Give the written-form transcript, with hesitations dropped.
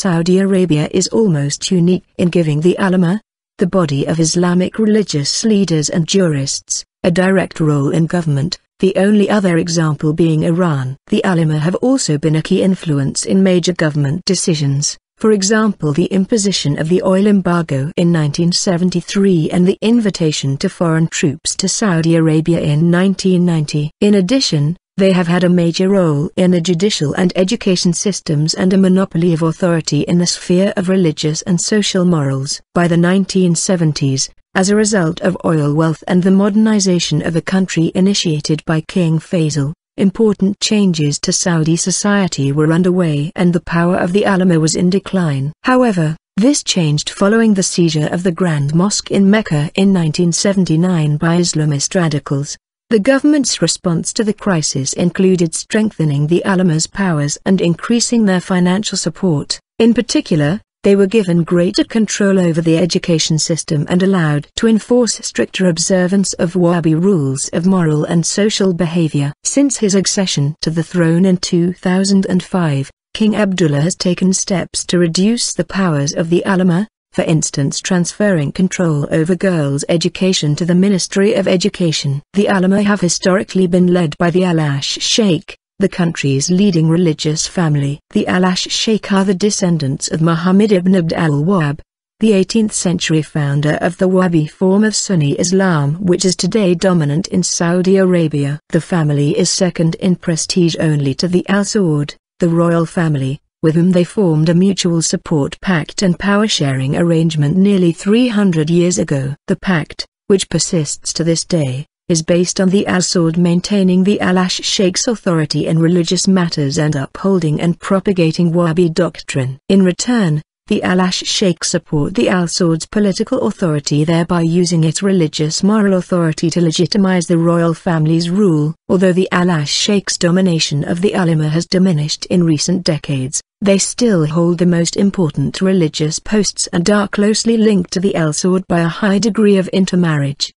Saudi Arabia is almost unique in giving the ulema, the body of Islamic religious leaders and jurists, a direct role in government, the only other example being Iran. The ulema have also been a key influence in major government decisions, for example the imposition of the oil embargo in 1973 and the invitation to foreign troops to Saudi Arabia in 1990. In addition, they have had a major role in the judicial and education systems and a monopoly of authority in the sphere of religious and social morals. By the 1970s, as a result of oil wealth and the modernization of the country initiated by King Faisal, important changes to Saudi society were underway and the power of the ulema was in decline. However, this changed following the seizure of the Grand Mosque in Mecca in 1979 by Islamist radicals. The government's response to the crisis included strengthening the ulema's powers and increasing their financial support. In particular, they were given greater control over the education system and allowed to enforce stricter observance of Wahhabi rules of moral and social behavior. Since his accession to the throne in 2005, King Abdullah has taken steps to reduce the powers of the ulema, for instance transferring control over girls' education to the Ministry of Education. The ulema have historically been led by the Al-Ash Sheikh, the country's leading religious family. The Al-Ash Sheikh are the descendants of Muhammad ibn Abd al-Wahhab, the 18th century founder of the Wahhabi form of Sunni Islam which is today dominant in Saudi Arabia. The family is second in prestige only to the Al Saud, the royal family, with whom they formed a mutual support pact and power-sharing arrangement nearly 300 years ago. The pact, which persists to this day, is based on the Al Saud maintaining the Al-Ash Sheikh's authority in religious matters and upholding and propagating Wahhabi doctrine. In return, the Al-Ash Sheikh support the Al Saud's political authority, thereby using its religious moral authority to legitimize the royal family's rule. Although the Al-Ash Sheikh's domination of the ulema has diminished in recent decades, they still hold the most important religious posts and are closely linked to the Al Saud by a high degree of intermarriage.